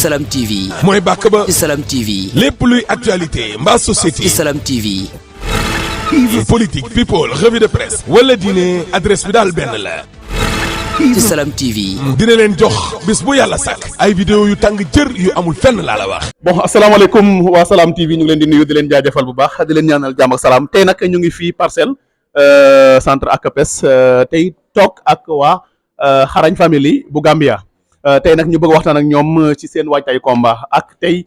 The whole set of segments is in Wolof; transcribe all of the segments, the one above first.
Salam TV. mooy bàkk ba. Salam TV. lépp luy actualité mbaa société. Salam TV. politique people revue de presse. wala diine adresse bi daal benn la. Salam TV. dina leen jox bis bu yàlla sàkk. ay vidéo yu tàng jër yu amul fenn laa la wax. bon asalaamaaleykum waa Salam TV ñu ngi leen di nuyu di leen jaajëfal bu baax di leen ñaanal jàmm ak salaam tey nag ñu ngi fii Parcelles centre ACAPES tey toog ak waa Xarañ Family bu Gambia tey nag ñu bëgg waxtaan ak ñoom ci seen waajtaay combat ak tey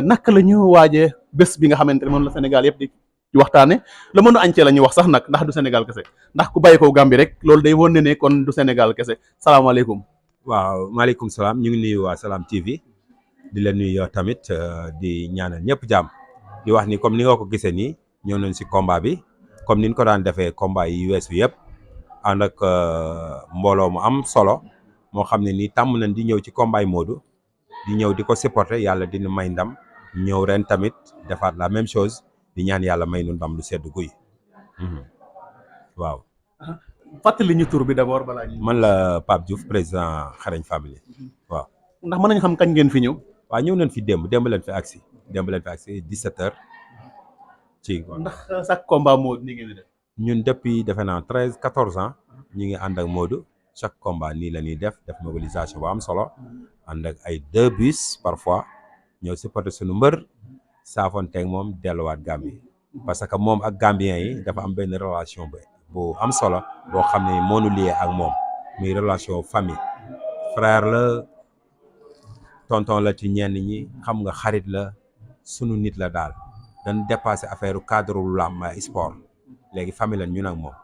naka la ñu waajee bés bi nga xamante ne moom la Sénégal yëpp di waxtaane le monde entier la ñuy wax sax nag ndax du Sénégal kese ndax ku bàyyi ko Gambie rek loolu day wone ne kon du Sénégal kese salaamaaleykum. waaw maaleykum salaam ñu ngi nuyu waa Salam TV di la nuyu yow tamit di ñaanal ñëpp jàmm di wax ni comme ni nga ko gisee nii ñëw nañ si combat bi comme ni ñu ko daan defee combat yi weesu yëpp ànd ak mbooloo mu am solo moo xam ne nii tàmm nañ di ñëw ci combat yi Modou di ñëw di ko supporter yàlla dina may ndam ñëw ren tamit defaat la même chose di ñaan yàlla may nu ndam lu sedd guy waaw. fàttali ñu tur bi d'abord balaa ñu. man la Pape Diouf président Xarañ Family waaw. ndax mën nañu xam kañ ngeen fi ñëw. waaw ñëw nañ fi démb leen fi agsi 17h ci. ndax chaque combat Modou ni ngeen di def. ñun depuis defe naa 14 ans ñu ngi ànd ak Modou chaque combat nii la ñuy def mobilisation bu am solo ànd ak ay 2 bus parfois ñëw supporter suñu mbër saafonteeg moom delluwaat Gambie parce que moom ak Gambien yi dafa am benn relation bu am solo boo xam ne moo nu lié ak moom muy relation famille frère la tonton la ci ñenn ñi xam nga xarit la sunu nit la daal dañ dépassé affaire cadre lu làmb sport léegi famille la ñun ak moom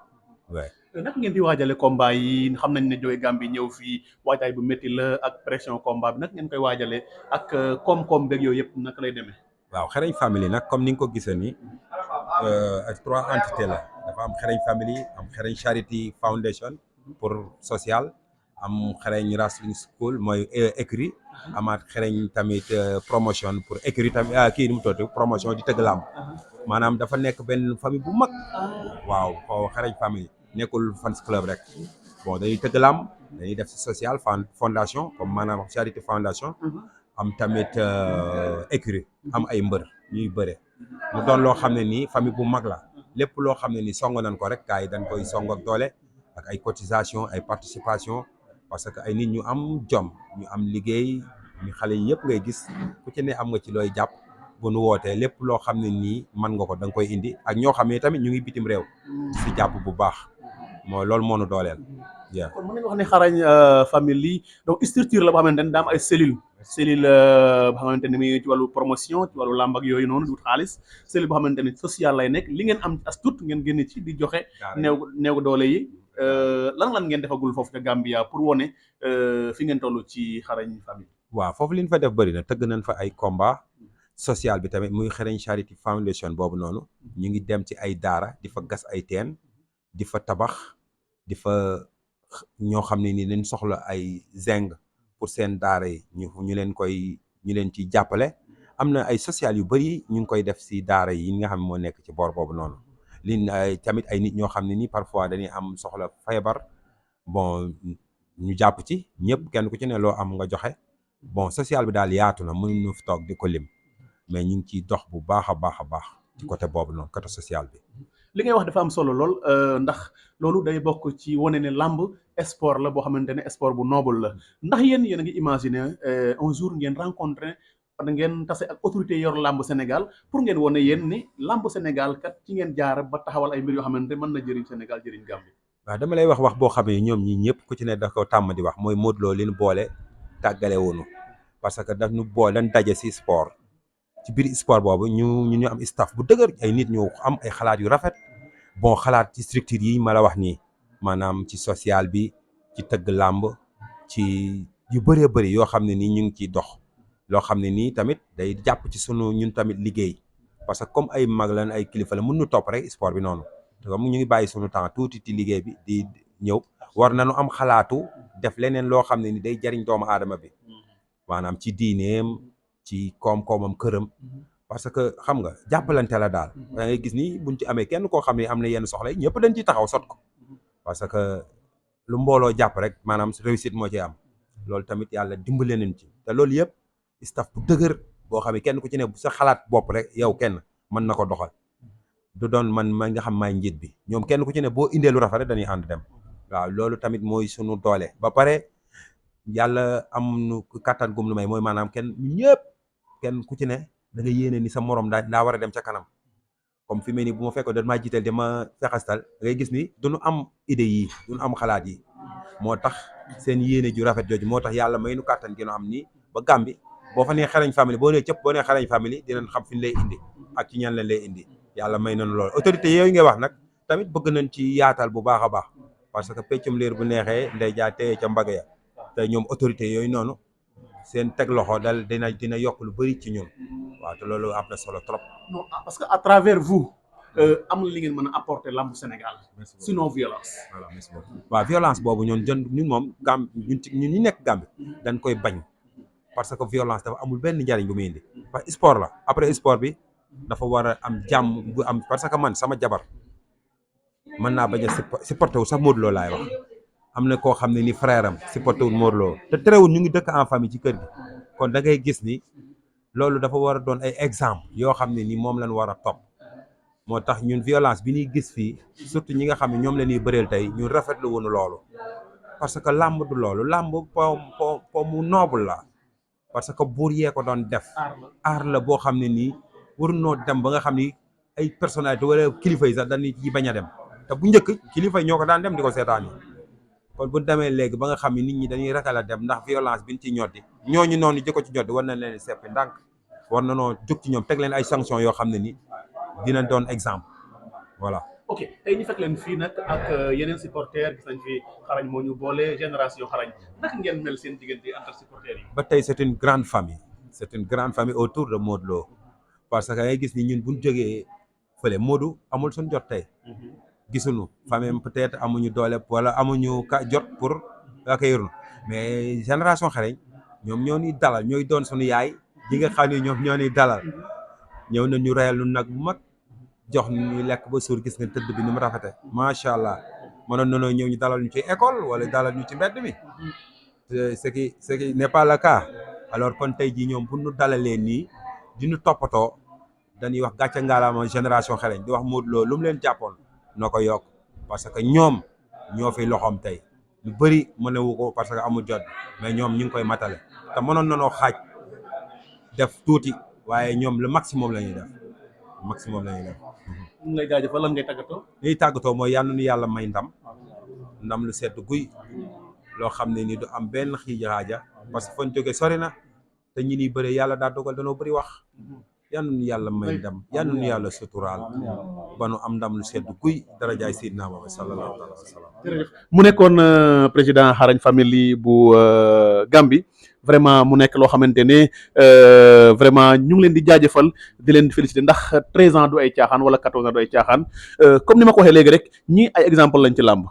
waaw. naka ngeen di waajale combat yi xam nañ ne jóge Gambie ñëw fii waajtaay bu métti la ak pression combat bi naka ngeen koy waajale ak koom-koom beeg yooyu yëpp naka lay demee. waaw Xarañ Family nag comme ni nga ko gisee nii ak 3 entités la dafa am Xarañ Family am Xarañ Charity Foundation pour social am Xarañ Wrestling School mooy écurie amaat Xarañ tamit promotion pour écurie tamit kii ni mu tudd promotion di tëgg làmb maanaam dafa nekk benn famille bu mag waaw foo Xarañ Family nekkul fans club rek bon dañuy tëgg làmb dañuy def si social fondation comme maanaam Charity Foundation am tamit écurie am ay mbër ñuy bëre mu doon loo xam ne nii famille bu mag la lépp loo xam ne nii song nañ ko rek gars yi dañ koy song ak doole ak ay cotisation ay participation parce que ay nit ñu am jom ñu am liggéey ñu xale yi yëpp ngay gis ku ci ne am nga ci looy jàpp bu nu wootee lépp loo xam ne nii mën nga ko da nga koy indi ak ñoo xam ne tamit ñu ngi bitim réew si jàpp bu baax mooy loolu moo nu dooleel. kon mën nañu wax ne Xarañ Family donc structure la boo xamante ne daa am ay cellule boo xamante ne mi ci wàllu promotion ci wàllu làmb ak yooyu noonu di wut xaalis cellule boo xamante ne social lay nekk li ngeen am as tuut ngeen génne ci di joxe néew doole yi lan ngeen defagul foofu ca Gambia pour wone fi ngeen toll ci Xarañ Family. waaw foofu li ñu fa def bëri na tëgg nañ fa ay combat social bi tamit muy Xarañ Charity Foundation boobu noonu ñu ngi dem ci ay daara di fa gas ay teen di fa tabax di fa ñoo xam ne ni dañ soxla ay zinc pour seen daara yi ñu leen ci jàppale am na ay social yu bëri ñu ngi koy def si daara yi nga xam ne moo nekk ci boor boobu noonu li tamit ay nit ñoo xam ne ni parfois dañuy am soxla feebar bon ñu jàpp ci ñëpp kenn ku ci ne loo am nga joxe bon social bi daal yaatu na mënuñu fi toog di ko lim mais ñu ngi ciy dox bu baax a baax ci côté boobu noonu côté social bi. li ngay wax dafa am solo lool ndax loolu day bokk ci wane ne làmb sport la boo xamante ne sport bu noble la ndax yéen a ngi imaginer un jour ngeen rencontrer ngeen tase ak autorité yor làmb Sénégal pour ngeen wane yéen ni làmb Sénégal kat ci ngeen jaar ba taxawal ay mbir yoo xamante mën na jëriñ Sénégal jëriñ Gambie. waaw dama lay wax boo xam ne ñoom ñi ñëpp ku ci ne da ko tàmm di wax mooy Modou Lo li ñu boole tàggale woonu parce que daf ñu boole dañ daje si sport ci biir sport boobu ñu am staff bu dëgër ay nit ñu am ay xalaat yu rafet bon xalaat ci structure yi ma la wax nii maanaam ci social bi ci tëgg làmb ci yu bëree bëri yoo xam ne nii ñu ngi ciy dox loo xam ne nii tamit day jàpp ci sunu ñun tamit liggéey parce que comme ay mag lan ay kilifa la mën nu topp rek sport bi noonu comme ñu ngi bàyyi sunu temps tuuti ci liggéey bi di ñëw war nañu am xalaatu def leneen loo xam ne ni day jariñ doomu aadama bi maanaam ci diineem ci koom-koomam këram parce que xam nga jàppalante la daal da ngay gis ni buñ ci amee kenn koo xam ne am na yenn soxla yi ñëpp dañ ci taxaw sot ko parce que lu mbooloo jàpp rek maanaam réussite moo ci am loolu tamit yàlla dimbale nañ ci te loolu yëpp staff bu dëgër boo xam ne kenn ku ci ne sa xalaat bopp rek yow kenn mën na ko doxal du doon man nga xam maay njiit bi ñoom kenn ku ci ne boo indee lu rafet rek dañuy ànd dem waaw loolu tamit mooy sunu doole ba pare yàlla am nu kattan gum lu may mooy maanaam kenn ñëpp kenn ku ci ne da nga yéene ni sa morom daa war a dem ca kanam comme fi mel ni bu ma fekkoon dañ maa jiital dama fexastal da ngay gis ni duñu am idée yi duñu am xalaat yi moo tax seen yéene ju rafet jooju moo tax yàlla may nu kàttan gi nu am nii ba Gàmbi boo fa nee xarañ famille boo nee cëpp boo nee xarañ famille dinañ xam fi ñu lay indi ak ci ñan lañ lay indi yàlla may nañu loolu autorité yooyu ngay wax nag tamit bëgg nañ ci yaatal bu baax a baax parce que peccum liir bu neexee ndey jaa téye ca mbagg ya te ñoom autorité yooyu noonu seen teg loxo dal dina yokk lu bëri ci ñun waaw te loolu am na solo trop. non parce que à travers vous am na li ngeen mën a apporter lambu Sénégal sinon violence. voilà merci beaucoup waaw violence boobu ñun moom ñun ñi nekk Gambie dañ koy bañ parce que violence dafa amul benn njariñ bu muy indi parce que sport la après sport bi dafa war a am jàmm bu am parce que man sama jabar mën naa bañ a supporté wu sax Modou Lo laay wax am na koo xam ne ni frère am supporté wul Modou Lo te terewul ñu ngi dëkk en famille ci kër gi kon da ngay gis ni loolu dafa war a doon ay exemple yoo xam ne ni moom lañ war a topp moo tax ñun violence bi ñuy gis fii surtout ñi nga xam ne ñoom la ñuy bëreel tey ñun rafetlu wuñu loolu parce que làmb du loolu làmb po mu noble la parce que buur yee ko doon def aar la boo xam ne nii waruñoo dem ba nga xam ni ay personnalité wala kilifa yi sax dañuy ci bañ a dem te bu njëkk kilifa yi ñoo ko daan dem di ko seetaan yi kon bu demee léegi ba nga xam ne nit ñi dañuy ragal a dem ndax violence biñ ci ñoddi ñooñu noonu jëkko ci ñoddi war na leen seppi ndànk war na noo jóg ci ñoom teg leen ay sanctions yoo xam ne ni dina doon exemple voilà. ok tey ñu fekk leen fii nag ak yeneen supporters gis nañ fi xarañ moo ñu boole génération xarañ naka ngeen mel seen diggante entre supporters yi. ba tey c'est une grande famille autour de Modou Lo parce que ngay gis ni ñun buñ jógee fële Modou amul suñ jot tey gisuñu famille peut-être amuñu doole wala amuñu jot pour accueillir mais génération xarañ ñoom ñoo ñuy dalal ñooy doon suñu yaay yi nga xam ne ñoom ñoo ñuy dalal ñëw na ñu reyal lu nag bu mag jox ñu lekk ba suur gis nga tëdd bi ni mu rafete macha allah mënoon nanoo ñëw ñu dalal ñu ci école wala dalal ñu ci mbedd mi ce qui n'est pas le cas alors kon tey jii ñoom bu ñu dalalee nii di ñu toppatoo dañuy wax gàcce ngaalaama génération xarañ di wax Modou Lo lu mu leen jàppoon noo ko yokk parce que ñoom ñoo fi loxoom tey lu bëri mënewu ko parce que amul jot mais ñoom ñu ngi koy matale te mënoon nanoo xaaj def tuuti waaye ñoom le maximum la ñuy def maximum la ñuy def. ñu ngi lay jaajëfal lan ngay tàggatoo. liy tàggatoo mooy yal na nu yàlla may ndam lu sedd guy loo xam ne ni du am benn xaaja parce que fañ jógee sori na te ñi ni bëre yàlla daa dogal danoo bëri wax yal na nu yàlla may ndam yal na nu yàlla suturaal ba nu am ndam lu sedd guy darajaay Seydina Muhammad sallallahu alayhi wa sallam. jërëjëf mu nekkoon président xarañ famille bu Gambie. vraiment mu nekk loo xamante ne vraiment ñu ngi leen di jaajëfal di leen féliciter ndax 13 ans du ay caaxaan wala 14 ans du ay caaxaan comme ni ma ko waxee léegi rek ñii ay exemple lañ ci làmb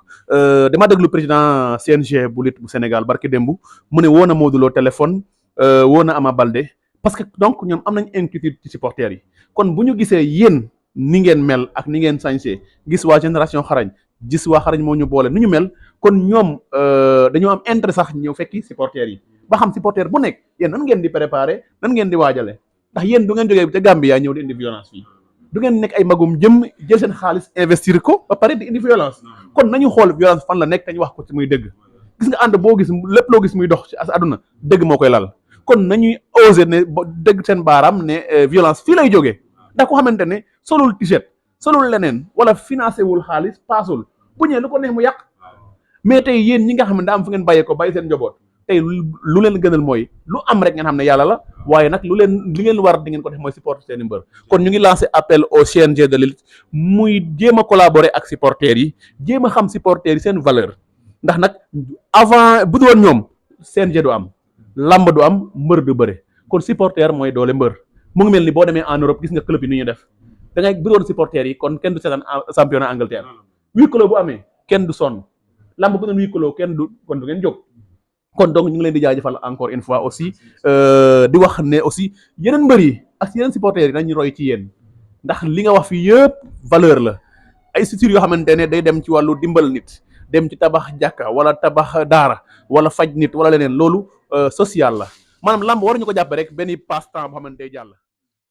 dama déglu président CNG bu lutte bu Sénégal barki démb mu ne woo na Modou Lo téléphone woo na Ama Baldé parce que donc ñoom am nañ inquiétude ci supporters yi kon bu ñu gisee yéen ni ngeen mel ak ni ngeen sañsee gis waa génération xarañ gis waa xarañ moo ñu boole nu ñu mel kon ñoom dañoo am intérêt sax ñëw fekki supporters yi ba xam supporter bu nekk yéen nan ngeen di préparer nan ngeen di waajale ndax yéen du ngeen jógee ca Gambia ñëw di indi violence fii du ngeen nekk ay magum jëm jël seen xaalis investir ko ba pare di indi violence kon nañu xool violence fan la nekk te ñu wax ko ci muy dëgg gis nga ànd boo gis lépp loo gis muy dox ci àdduna dëgg moo koy lal kon nañuy oser ne dëgg seen baaraam ne violence fii lay jógee ndax ko xamante ne solul t-shirt solul leneen wala financé wul xaalis paasul bu ñëwee lu ko neex mu yàq mais tey yéen ñi nga xam ne daa am fu ngeen bàyyee ko bàyyi seen njaboot tey lu leen gënal mooy lu am rek ngeen xam ne yàlla la waaye nag li ngeen war di ngeen ko def mooy supporter seeni mbër kon ñu ngi lancé appel au CNG de lutte muy jéem a collaborer ak supporters yi jéem a xam supporters yi seen valeur ndax nag avant bu doon ñoom CNG du am lamb du am mbër du bëre kon supporter mooy doole mbër mu ngi mel ni boo demee en Europe gis nga club yi ni ñu def da ngay bu doon supporters yi kon kenn du seetaan championnat Angleterre huis clos bu amee kenn du sonn lamb bu doon huis clos kenn du kon du ngeen jóg kon donc ñu ngi leen di jaajëfal encore une fois aussi di wax ne aussi yeneen mbër yi ak yeneen supporters yi nañu roy ci yéen ndax li nga wax fii yëpp valeur la ay structures yoo xamante ne day dem ci wàllu dimbal nit dem ci tabax jàkka wala tabax daara wala faj nit wala leneen loolu social la maanaam lamb waruñu ko jàpp rek benn passe temps boo xamante day jàll